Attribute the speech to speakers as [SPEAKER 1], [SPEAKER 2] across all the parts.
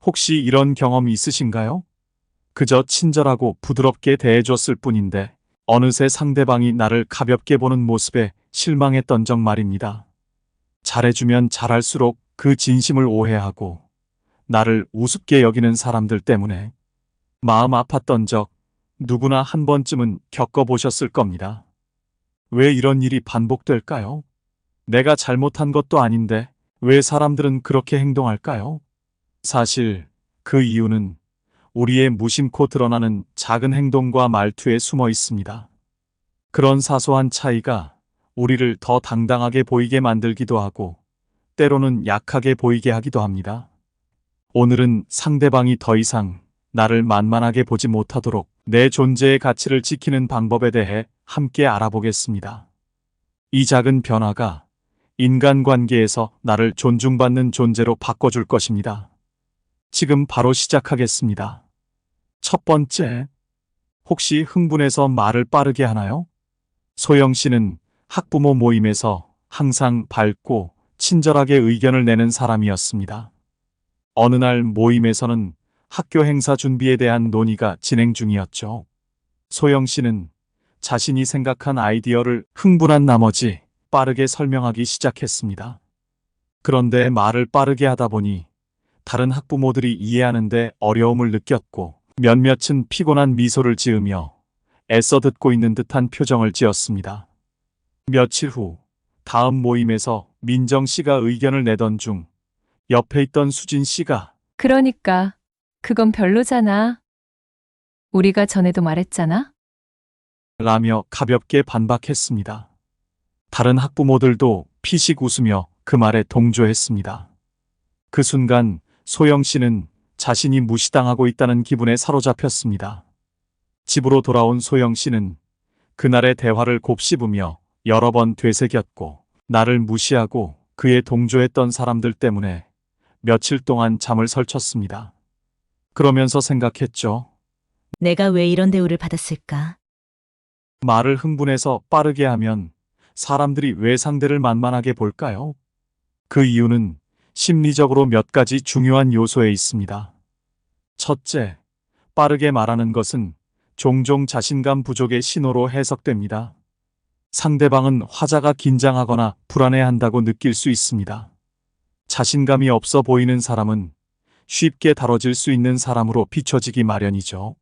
[SPEAKER 1] 혹시 이런 경험 있으신가요? 그저 친절하고 부드럽게 대해줬을 뿐인데 어느새 상대방이 나를 가볍게 보는 모습에 실망했던 적 말입니다. 잘해주면 잘할수록 그 진심을 오해하고 나를 우습게 여기는 사람들 때문에 마음 아팠던 적 누구나 한 번쯤은 겪어보셨을 겁니다. 왜 이런 일이 반복될까요? 내가 잘못한 것도 아닌데 왜 사람들은 그렇게 행동할까요? 사실 그 이유는 우리의 무심코 드러나는 작은 행동과 말투에 숨어 있습니다. 그런 사소한 차이가 우리를 더 당당하게 보이게 만들기도 하고 때로는 약하게 보이게 하기도 합니다. 오늘은 상대방이 더 이상 나를 만만하게 보지 못하도록 내 존재의 가치를 지키는 방법에 대해 함께 알아보겠습니다. 이 작은 변화가 인간관계에서 나를 존중받는 존재로 바꿔줄 것입니다. 지금 바로 시작하겠습니다. 첫 번째, 혹시 흥분해서 말을 빠르게 하나요? 소영 씨는 학부모 모임에서 항상 밝고 친절하게 의견을 내는 사람이었습니다. 어느 날 모임에서는 학교 행사 준비에 대한 논의가 진행 중이었죠. 소영 씨는 자신이 생각한 아이디어를 흥분한 나머지 빠르게 설명하기 시작했습니다. 그런데 말을 빠르게 하다 보니 다른 학부모들이 이해하는데 어려움을 느꼈고 몇몇은 피곤한 미소를 지으며 애써 듣고 있는 듯한 표정을 지었습니다. 며칠 후 다음 모임에서 민정 씨가 의견을 내던 중 옆에 있던 수진 씨가
[SPEAKER 2] 그러니까 그건 별로잖아. 우리가 전에도 말했잖아.
[SPEAKER 1] 라며 가볍게 반박했습니다. 다른 학부모들도 피식 웃으며 그 말에 동조했습니다. 그 순간 소영 씨는 자신이 무시당하고 있다는 기분에 사로잡혔습니다. 집으로 돌아온 소영 씨는 그날의 대화를 곱씹으며 여러 번 되새겼고 나를 무시하고 그에 동조했던 사람들 때문에 며칠 동안 잠을 설쳤습니다. 그러면서 생각했죠.
[SPEAKER 3] 내가 왜 이런 대우를 받았을까?
[SPEAKER 1] 말을 흥분해서 빠르게 하면 사람들이 왜 상대를 만만하게 볼까요? 그 이유는 심리적으로 몇 가지 중요한 요소에 있습니다. 첫째, 빠르게 말하는 것은 종종 자신감 부족의 신호로 해석됩니다. 상대방은 화자가 긴장하거나 불안해한다고 느낄 수 있습니다. 자신감이 없어 보이는 사람은 쉽게 다뤄질 수 있는 사람으로 비춰지기 마련이죠.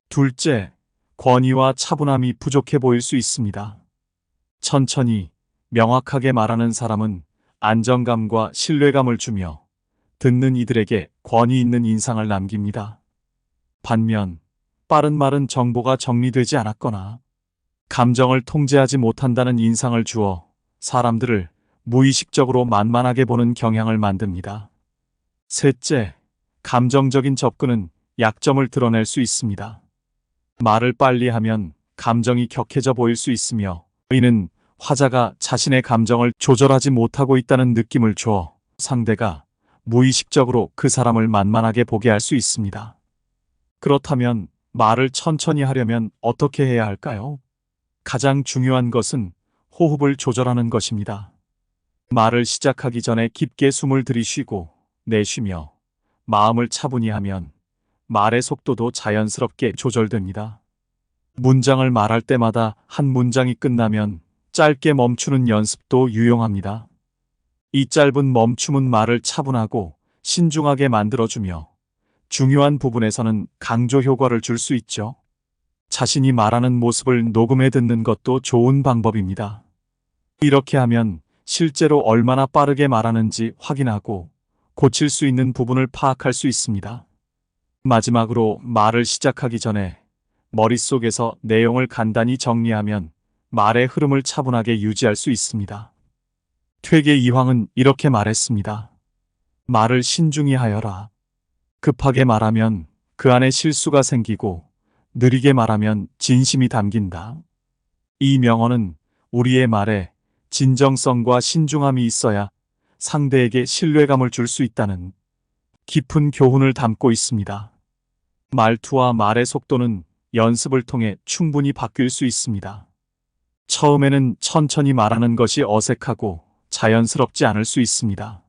[SPEAKER 1] 둘째, 권위와 차분함이 부족해 보일 수 있습니다. 천천히, 명확하게 말하는 사람은 안정감과 신뢰감을 주며 듣는 이들에게 권위 있는 인상을 남깁니다. 반면, 빠른 말은 정보가 정리되지 않았거나 감정을 통제하지 못한다는 인상을 주어 사람들을 무의식적으로 만만하게 보는 경향을 만듭니다. 셋째, 감정적인 접근은 약점을 드러낼 수 있습니다. 말을 빨리 하면 감정이 격해져 보일 수 있으며 이는 화자가 자신의 감정을 조절하지 못하고 있다는 느낌을 줘 상대가 무의식적으로 그 사람을 만만하게 보게 할 수 있습니다. 그렇다면 말을 천천히 하려면 어떻게 해야 할까요? 가장 중요한 것은 호흡을 조절하는 것입니다. 말을 시작하기 전에 깊게 숨을 들이쉬고 내쉬며 마음을 차분히 하면 말의 속도도 자연스럽게 조절됩니다. 문장을 말할 때마다 한 문장이 끝나면 짧게 멈추는 연습도 유용합니다. 이 짧은 멈춤은 말을 차분하고 신중하게 만들어주며 중요한 부분에서는 강조 효과를 줄 수 있죠. 자신이 말하는 모습을 녹음해 듣는 것도 좋은 방법입니다. 이렇게 하면 실제로 얼마나 빠르게 말하는지 확인하고 고칠 수 있는 부분을 파악할 수 있습니다. 마지막으로 말을 시작하기 전에 머릿속에서 내용을 간단히 정리하면 말의 흐름을 차분하게 유지할 수 있습니다. 퇴계 이황은 이렇게 말했습니다. 말을 신중히 하여라. 급하게 말하면 그 안에 실수가 생기고 느리게 말하면 진심이 담긴다. 이 명언은 우리의 말에 진정성과 신중함이 있어야 상대에게 신뢰감을 줄 수 있다는 깊은 교훈을 담고 있습니다. 말투와 말의 속도는 연습을 통해 충분히 바뀔 수 있습니다. 처음에는 천천히 말하는 것이 어색하고 자연스럽지 않을 수 있습니다.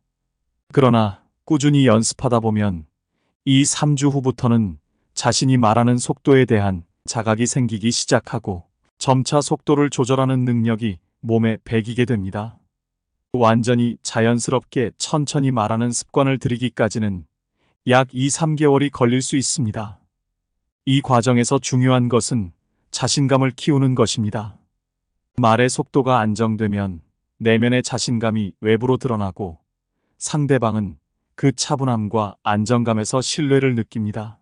[SPEAKER 1] 그러나 꾸준히 연습하다 보면 이 3주 후부터는 자신이 말하는 속도에 대한 자각이 생기기 시작하고 점차 속도를 조절하는 능력이 몸에 배기게 됩니다. 완전히 자연스럽게 천천히 말하는 습관을 들이기까지는 약 2, 3개월이 걸릴 수 있습니다. 이 과정에서 중요한 것은 자신감을 키우는 것입니다. 말의 속도가 안정되면 내면의 자신감이 외부로 드러나고 상대방은 그 차분함과 안정감에서 신뢰를 느낍니다.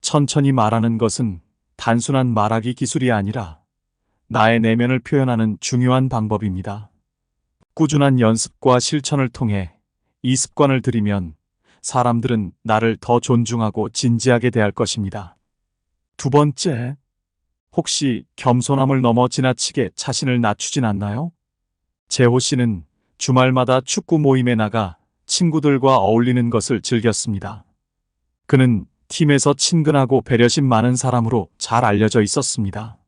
[SPEAKER 1] 천천히 말하는 것은 단순한 말하기 기술이 아니라 나의 내면을 표현하는 중요한 방법입니다. 꾸준한 연습과 실천을 통해 이 습관을 들이면 사람들은 나를 더 존중하고 진지하게 대할 것입니다. 두 번째, 혹시 겸손함을 넘어 지나치게 자신을 낮추진 않나요? 재호 씨는 주말마다 축구 모임에 나가 친구들과 어울리는 것을 즐겼습니다. 그는 팀에서 친근하고 배려심 많은 사람으로 잘 알려져 있었습니다.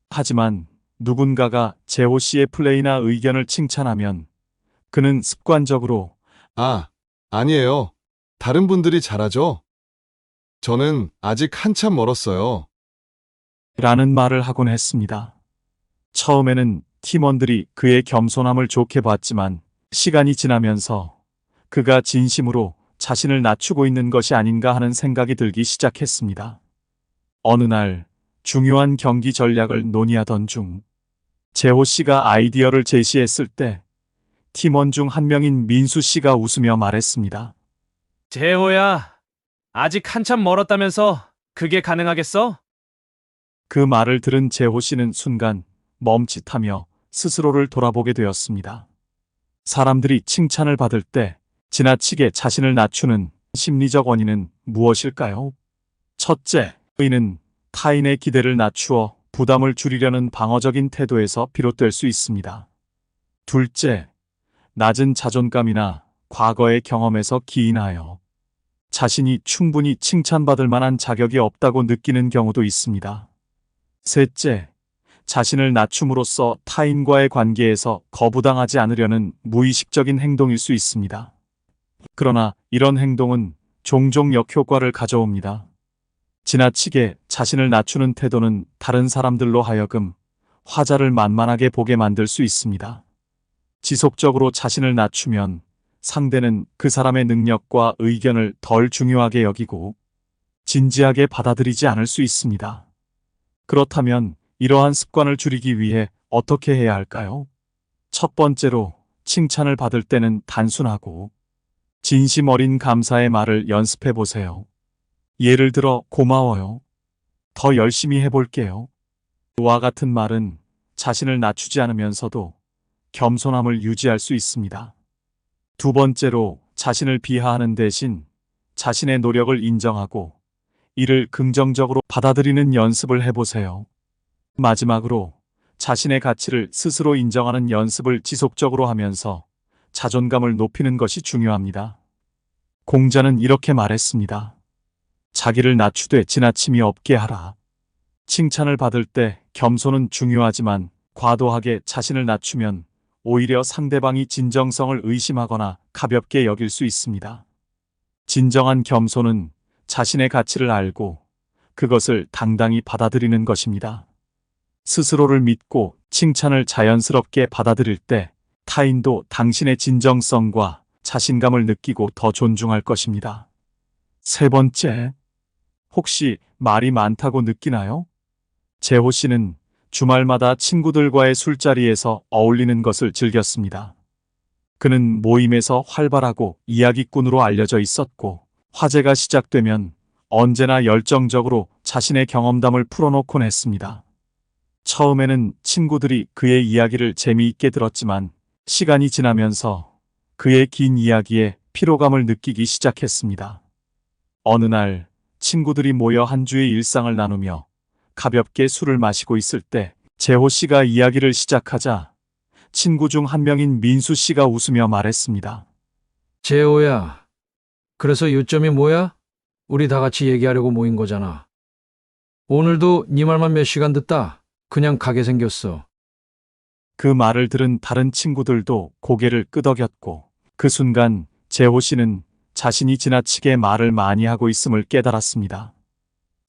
[SPEAKER 1] 하지만 누군가가 재호 씨의 플레이나 의견을 칭찬하면 그는 습관적으로
[SPEAKER 4] 아니에요. 다른 분들이 잘하죠? 저는 아직 한참 멀었어요.
[SPEAKER 1] 라는 말을 하곤 했습니다. 처음에는 팀원들이 그의 겸손함을 좋게 봤지만 시간이 지나면서 그가 진심으로 자신을 낮추고 있는 것이 아닌가 하는 생각이 들기 시작했습니다. 어느 날 중요한 경기 전략을 논의하던 중 재호 씨가 아이디어를 제시했을 때 팀원 중 한 명인 민수 씨가 웃으며 말했습니다.
[SPEAKER 5] 재호야, 아직 한참 멀었다면서 그게 가능하겠어?
[SPEAKER 1] 그 말을 들은 재호 씨는 순간 멈칫하며 스스로를 돌아보게 되었습니다. 사람들이 칭찬을 받을 때 지나치게 자신을 낮추는 심리적 원인은 무엇일까요? 첫째, 의는 타인의 기대를 낮추어 부담을 줄이려는 방어적인 태도에서 비롯될 수 있습니다. 둘째, 낮은 자존감이나 과거의 경험에서 기인하여 자신이 충분히 칭찬받을 만한 자격이 없다고 느끼는 경우도 있습니다. 셋째, 자신을 낮춤으로써 타인과의 관계에서 거부당하지 않으려는 무의식적인 행동일 수 있습니다. 그러나 이런 행동은 종종 역효과를 가져옵니다. 지나치게 자신을 낮추는 태도는 다른 사람들로 하여금 화자를 만만하게 보게 만들 수 있습니다. 지속적으로 자신을 낮추면 상대는 그 사람의 능력과 의견을 덜 중요하게 여기고 진지하게 받아들이지 않을 수 있습니다. 그렇다면 이러한 습관을 줄이기 위해 어떻게 해야 할까요? 첫 번째로 칭찬을 받을 때는 단순하고 진심 어린 감사의 말을 연습해 보세요. 예를 들어 고마워요. 더 열심히 해볼게요. 와 같은 말은 자신을 낮추지 않으면서도 겸손함을 유지할 수 있습니다. 두 번째로 자신을 비하하는 대신 자신의 노력을 인정하고 이를 긍정적으로 받아들이는 연습을 해보세요. 마지막으로 자신의 가치를 스스로 인정하는 연습을 지속적으로 하면서 자존감을 높이는 것이 중요합니다. 공자는 이렇게 말했습니다. 자기를 낮추되 지나침이 없게 하라. 칭찬을 받을 때 겸손은 중요하지만 과도하게 자신을 낮추면 오히려 상대방이 진정성을 의심하거나 가볍게 여길 수 있습니다. 진정한 겸손은 자신의 가치를 알고 그것을 당당히 받아들이는 것입니다. 스스로를 믿고 칭찬을 자연스럽게 받아들일 때 타인도 당신의 진정성과 자신감을 느끼고 더 존중할 것입니다. 세 번째, 혹시 말이 많다고 느끼나요? 재호 씨는 주말마다 친구들과의 술자리에서 어울리는 것을 즐겼습니다. 그는 모임에서 활발하고 이야기꾼으로 알려져 있었고 화제가 시작되면 언제나 열정적으로 자신의 경험담을 풀어놓곤 했습니다. 처음에는 친구들이 그의 이야기를 재미있게 들었지만 시간이 지나면서 그의 긴 이야기에 피로감을 느끼기 시작했습니다. 어느 날 친구들이 모여 한 주의 일상을 나누며 가볍게 술을 마시고 있을 때 재호 씨가 이야기를 시작하자 친구 중 한 명인 민수 씨가 웃으며 말했습니다.
[SPEAKER 6] 재호야, 그래서 요점이 뭐야? 우리 다 같이 얘기하려고 모인 거잖아. 오늘도 네 말만 몇 시간 듣다 그냥 가게 생겼어.
[SPEAKER 1] 그 말을 들은 다른 친구들도 고개를 끄덕였고 그 순간 재호 씨는 자신이 지나치게 말을 많이 하고 있음을 깨달았습니다.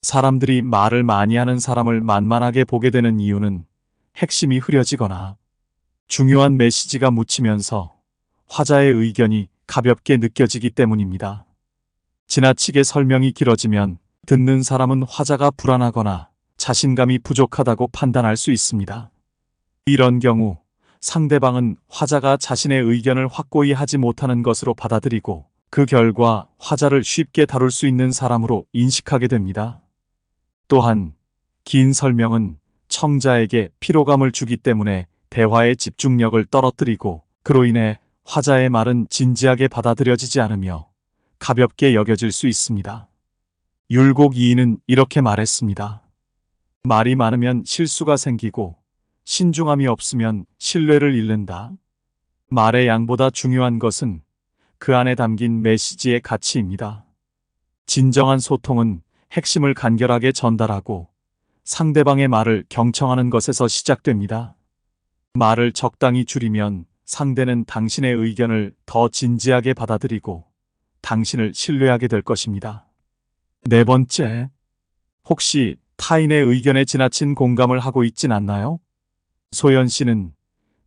[SPEAKER 1] 사람들이 말을 많이 하는 사람을 만만하게 보게 되는 이유는 핵심이 흐려지거나 중요한 메시지가 묻히면서 화자의 의견이 가볍게 느껴지기 때문입니다. 지나치게 설명이 길어지면 듣는 사람은 화자가 불안하거나 자신감이 부족하다고 판단할 수 있습니다. 이런 경우 상대방은 화자가 자신의 의견을 확고히 하지 못하는 것으로 받아들이고 그 결과 화자를 쉽게 다룰 수 있는 사람으로 인식하게 됩니다. 또한 긴 설명은 청자에게 피로감을 주기 때문에 대화의 집중력을 떨어뜨리고 그로 인해 화자의 말은 진지하게 받아들여지지 않으며 가볍게 여겨질 수 있습니다. 율곡이인은 이렇게 말했습니다. 말이 많으면 실수가 생기고 신중함이 없으면 신뢰를 잃는다. 말의 양보다 중요한 것은 그 안에 담긴 메시지의 가치입니다. 진정한 소통은 핵심을 간결하게 전달하고 상대방의 말을 경청하는 것에서 시작됩니다. 말을 적당히 줄이면 상대는 당신의 의견을 더 진지하게 받아들이고 당신을 신뢰하게 될 것입니다. 네 번째, 혹시 타인의 의견에 지나친 공감을 하고 있진 않나요? 소연 씨는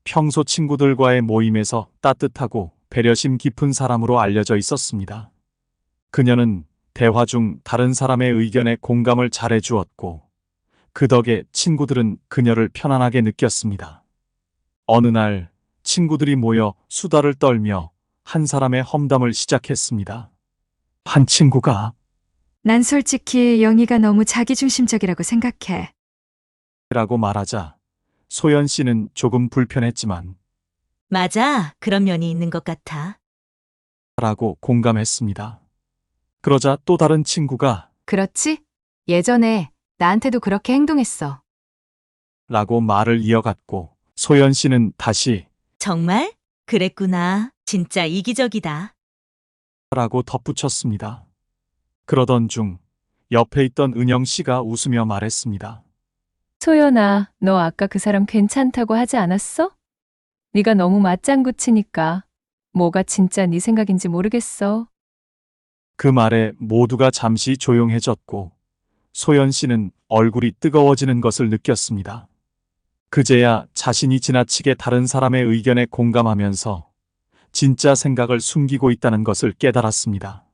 [SPEAKER 1] 평소 친구들과의 모임에서 따뜻하고 배려심 깊은 사람으로 알려져 있었습니다. 그녀는 대화 중 다른 사람의 의견에 공감을 잘해 주었고 그 덕에 친구들은 그녀를 편안하게 느꼈습니다. 어느 날 친구들이 모여 수다를 떨며 한 사람의 험담을 시작했습니다. 한 친구가
[SPEAKER 7] 난 솔직히 영희가 너무 자기중심적이라고 생각해.
[SPEAKER 1] 라고 말하자 소연 씨는 조금 불편했지만
[SPEAKER 3] 맞아. 그런 면이 있는 것 같아.
[SPEAKER 1] 라고 공감했습니다. 그러자 또 다른 친구가
[SPEAKER 2] 그렇지? 예전에 나한테도 그렇게 행동했어.
[SPEAKER 1] 라고 말을 이어갔고 소연 씨는 다시
[SPEAKER 3] 정말? 그랬구나. 진짜 이기적이다.
[SPEAKER 1] 라고 덧붙였습니다. 그러던 중 옆에 있던 은영 씨가 웃으며 말했습니다.
[SPEAKER 2] 소연아, 너 아까 그 사람 괜찮다고 하지 않았어? 네가 너무 맞장구 치니까 뭐가 진짜 네 생각인지 모르겠어.
[SPEAKER 1] 그 말에 모두가 잠시 조용해졌고 소연 씨는 얼굴이 뜨거워지는 것을 느꼈습니다. 그제야 자신이 지나치게 다른 사람의 의견에 공감하면서 진짜 생각을 숨기고 있다는 것을 깨달았습니다.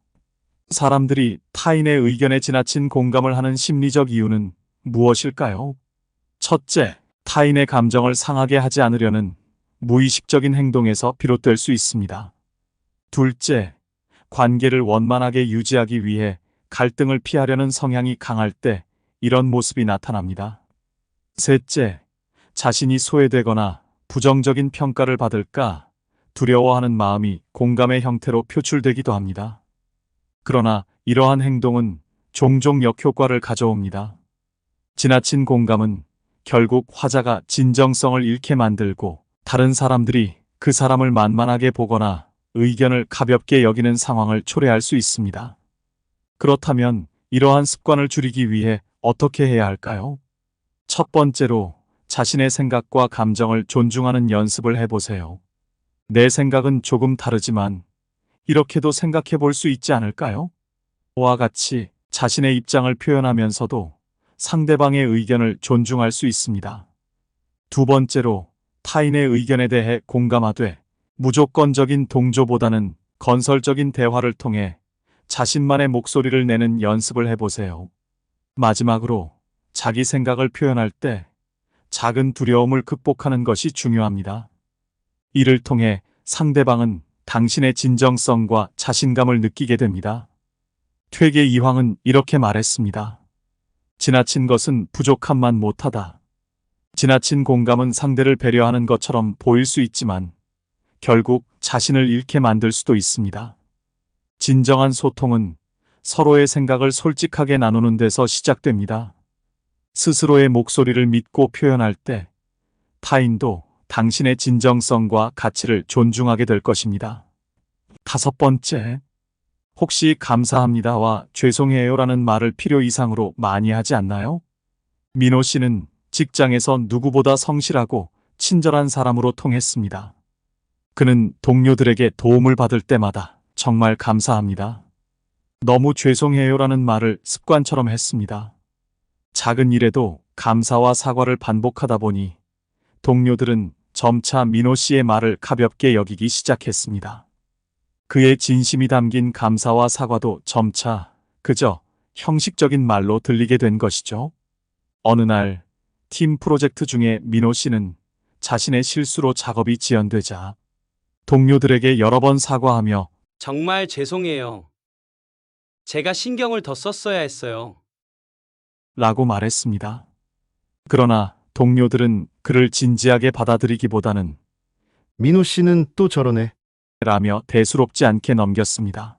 [SPEAKER 1] 사람들이 타인의 의견에 지나친 공감을 하는 심리적 이유는 무엇일까요? 첫째, 타인의 감정을 상하게 하지 않으려는 무의식적인 행동에서 비롯될 수 있습니다. 둘째, 관계를 원만하게 유지하기 위해 갈등을 피하려는 성향이 강할 때 이런 모습이 나타납니다. 셋째, 자신이 소외되거나 부정적인 평가를 받을까 두려워하는 마음이 공감의 형태로 표출되기도 합니다. 그러나 이러한 행동은 종종 역효과를 가져옵니다. 지나친 공감은 결국 화자가 진정성을 잃게 만들고 다른 사람들이 그 사람을 만만하게 보거나 의견을 가볍게 여기는 상황을 초래할 수 있습니다. 그렇다면 이러한 습관을 줄이기 위해 어떻게 해야 할까요? 첫 번째로 자신의 생각과 감정을 존중하는 연습을 해보세요. 내 생각은 조금 다르지만 이렇게도 생각해 볼 수 있지 않을까요? 와 같이 자신의 입장을 표현하면서도 상대방의 의견을 존중할 수 있습니다. 두 번째로 타인의 의견에 대해 공감하되 무조건적인 동조보다는 건설적인 대화를 통해 자신만의 목소리를 내는 연습을 해보세요. 마지막으로 자기 생각을 표현할 때 작은 두려움을 극복하는 것이 중요합니다. 이를 통해 상대방은 당신의 진정성과 자신감을 느끼게 됩니다. 퇴계 이황은 이렇게 말했습니다. 지나친 것은 부족함만 못하다. 지나친 공감은 상대를 배려하는 것처럼 보일 수 있지만 결국 자신을 잃게 만들 수도 있습니다. 진정한 소통은 서로의 생각을 솔직하게 나누는 데서 시작됩니다. 스스로의 목소리를 믿고 표현할 때 타인도 당신의 진정성과 가치를 존중하게 될 것입니다. 다섯 번째, 혹시 감사합니다와 죄송해요라는 말을 필요 이상으로 많이 하지 않나요? 민호 씨는 직장에서 누구보다 성실하고 친절한 사람으로 통했습니다. 그는 동료들에게 도움을 받을 때마다 정말 감사합니다. 너무 죄송해요라는 말을 습관처럼 했습니다. 작은 일에도 감사와 사과를 반복하다 보니 동료들은 점차 민호 씨의 말을 가볍게 여기기 시작했습니다. 그의 진심이 담긴 감사와 사과도 점차 그저 형식적인 말로 들리게 된 것이죠. 어느 날 팀 프로젝트 중에 민호 씨는 자신의 실수로 작업이 지연되자 동료들에게 여러 번 사과하며
[SPEAKER 8] 정말 죄송해요. 제가 신경을 더 썼어야 했어요.
[SPEAKER 1] 라고 말했습니다. 그러나 동료들은 그를 진지하게 받아들이기보다는
[SPEAKER 9] 민호 씨는 또 저러네.
[SPEAKER 1] 라며 대수롭지 않게 넘겼습니다.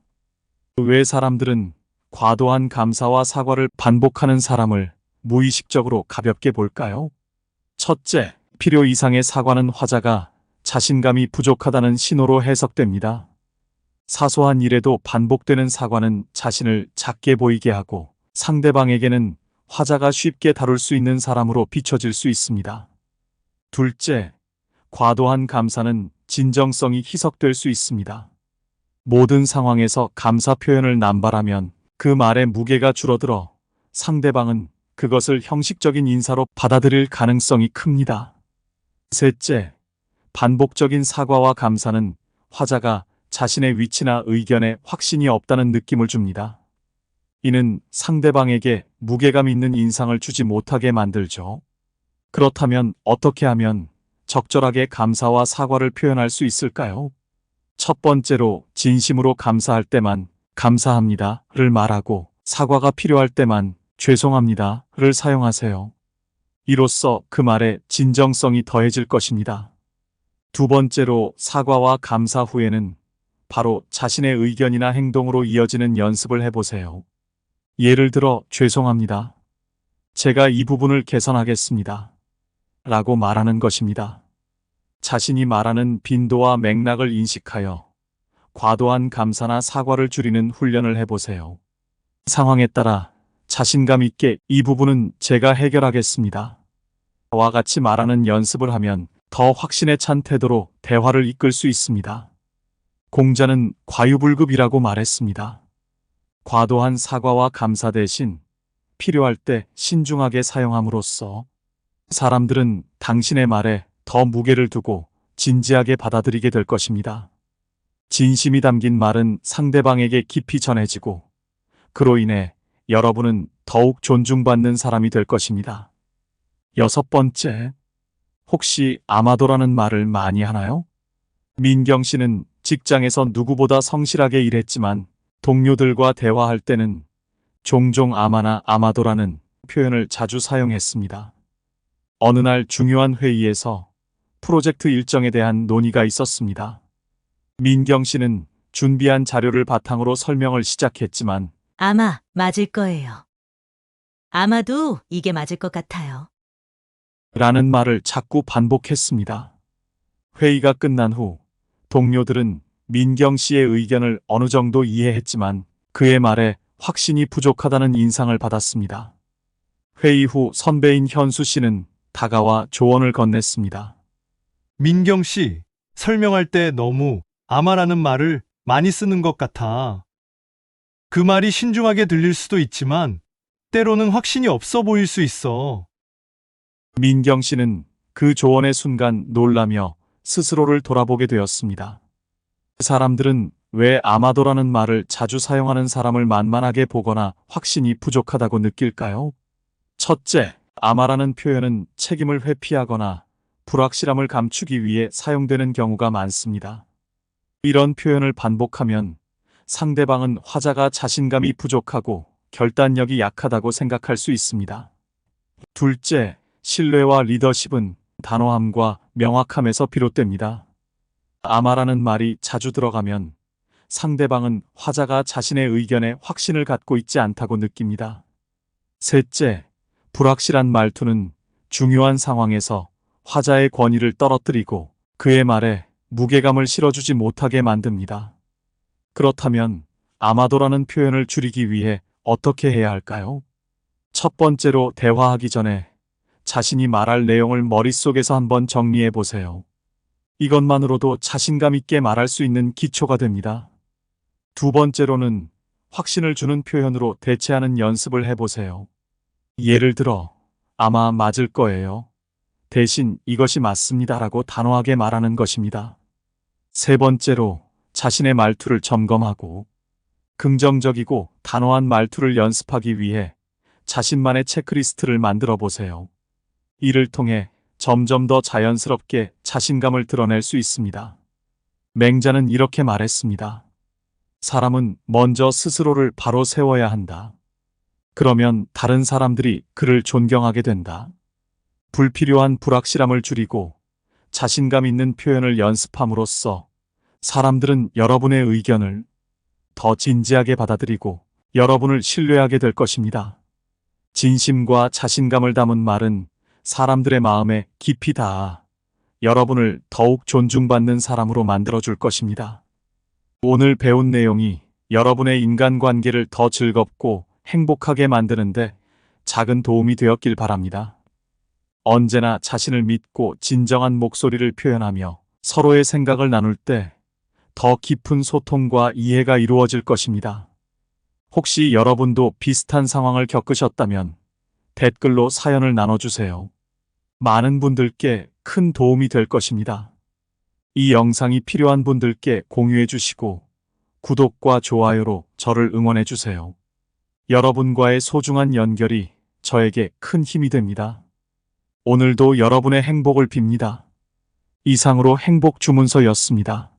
[SPEAKER 1] 왜 사람들은 과도한 감사와 사과를 반복하는 사람을 무의식적으로 가볍게 볼까요? 첫째, 필요 이상의 사과는 화자가 자신감이 부족하다는 신호로 해석됩니다. 사소한 일에도 반복되는 사과는 자신을 작게 보이게 하고 상대방에게는 화자가 쉽게 다룰 수 있는 사람으로 비춰질 수 있습니다. 둘째, 과도한 감사는 진정성이 희석될 수 있습니다. 모든 상황에서 감사 표현을 남발하면 그 말의 무게가 줄어들어 상대방은 그것을 형식적인 인사로 받아들일 가능성이 큽니다. 셋째, 반복적인 사과와 감사는 화자가 자신의 위치나 의견에 확신이 없다는 느낌을 줍니다. 이는 상대방에게 무게감 있는 인상을 주지 못하게 만들죠. 그렇다면 어떻게 하면 적절하게 감사와 사과를 표현할 수 있을까요? 첫 번째로 진심으로 감사할 때만 감사합니다를 말하고 사과가 필요할 때만 죄송합니다를 사용하세요. 이로써 그 말에 진정성이 더해질 것입니다. 두 번째로 사과와 감사 후에는 바로 자신의 의견이나 행동으로 이어지는 연습을 해보세요. 예를 들어 죄송합니다. 제가 이 부분을 개선하겠습니다. 라고 말하는 것입니다. 자신이 말하는 빈도와 맥락을 인식하여 과도한 감사나 사과를 줄이는 훈련을 해보세요. 상황에 따라 자신감 있게 이 부분은 제가 해결하겠습니다. 와 같이 말하는 연습을 하면 더 확신에 찬 태도로 대화를 이끌 수 있습니다. 공자는 과유불급이라고 말했습니다. 과도한 사과와 감사 대신 필요할 때 신중하게 사용함으로써 사람들은 당신의 말에 더 무게를 두고 진지하게 받아들이게 될 것입니다. 진심이 담긴 말은 상대방에게 깊이 전해지고 그로 인해 여러분은 더욱 존중받는 사람이 될 것입니다. 여섯 번째, 혹시 아마도라는 말을 많이 하나요? 민경 씨는 직장에서 누구보다 성실하게 일했지만 동료들과 대화할 때는 종종 아마나 아마도라는 표현을 자주 사용했습니다. 어느 날 중요한 회의에서 프로젝트 일정에 대한 논의가 있었습니다. 민경 씨는 준비한 자료를 바탕으로 설명을 시작했지만
[SPEAKER 3] 아마 맞을 거예요. 아마도 이게 맞을 것 같아요.
[SPEAKER 1] 라는 말을 자꾸 반복했습니다. 회의가 끝난 후 동료들은 민경 씨의 의견을 어느 정도 이해했지만 그의 말에 확신이 부족하다는 인상을 받았습니다. 회의 후 선배인 현수 씨는 다가와 조언을 건넸습니다.
[SPEAKER 9] 민경 씨, 설명할 때 너무 아마라는 말을 많이 쓰는 것 같아. 그 말이 신중하게 들릴 수도 있지만 때로는 확신이 없어 보일 수 있어.
[SPEAKER 1] 민경 씨는 그 조언의 순간 놀라며 스스로를 돌아보게 되었습니다. 사람들은 왜 아마도라는 말을 자주 사용하는 사람을 만만하게 보거나 확신이 부족하다고 느낄까요? 첫째, 아마라는 표현은 책임을 회피하거나 불확실함을 감추기 위해 사용되는 경우가 많습니다. 이런 표현을 반복하면 상대방은 화자가 자신감이 부족하고 결단력이 약하다고 생각할 수 있습니다. 둘째, 신뢰와 리더십은 단호함과 명확함에서 비롯됩니다. 아마라는 말이 자주 들어가면 상대방은 화자가 자신의 의견에 확신을 갖고 있지 않다고 느낍니다. 셋째, 불확실한 말투는 중요한 상황에서 화자의 권위를 떨어뜨리고 그의 말에 무게감을 실어주지 못하게 만듭니다. 그렇다면 아마도라는 표현을 줄이기 위해 어떻게 해야 할까요? 첫 번째로 대화하기 전에 자신이 말할 내용을 머릿속에서 한번 정리해 보세요. 이것만으로도 자신감 있게 말할 수 있는 기초가 됩니다. 두 번째로는 확신을 주는 표현으로 대체하는 연습을 해보세요. 예를 들어, 아마 맞을 거예요. 대신 이것이 맞습니다라고 단호하게 말하는 것입니다. 세 번째로 자신의 말투를 점검하고 긍정적이고 단호한 말투를 연습하기 위해 자신만의 체크리스트를 만들어 보세요. 이를 통해 점점 더 자연스럽게 자신감을 드러낼 수 있습니다. 맹자는 이렇게 말했습니다. 사람은 먼저 스스로를 바로 세워야 한다. 그러면 다른 사람들이 그를 존경하게 된다. 불필요한 불확실함을 줄이고 자신감 있는 표현을 연습함으로써 사람들은 여러분의 의견을 더 진지하게 받아들이고 여러분을 신뢰하게 될 것입니다. 진심과 자신감을 담은 말은 사람들의 마음에 깊이 닿아 여러분을 더욱 존중받는 사람으로 만들어줄 것입니다. 오늘 배운 내용이 여러분의 인간관계를 더 즐겁고 행복하게 만드는데 작은 도움이 되었길 바랍니다. 언제나 자신을 믿고 진정한 목소리를 표현하며 서로의 생각을 나눌 때 더 깊은 소통과 이해가 이루어질 것입니다. 혹시 여러분도 비슷한 상황을 겪으셨다면 댓글로 사연을 나눠주세요. 많은 분들께 큰 도움이 될 것입니다. 이 영상이 필요한 분들께 공유해 주시고 구독과 좋아요로 저를 응원해 주세요. 여러분과의 소중한 연결이 저에게 큰 힘이 됩니다. 오늘도 여러분의 행복을 빕니다. 이상으로 행복 주문서였습니다.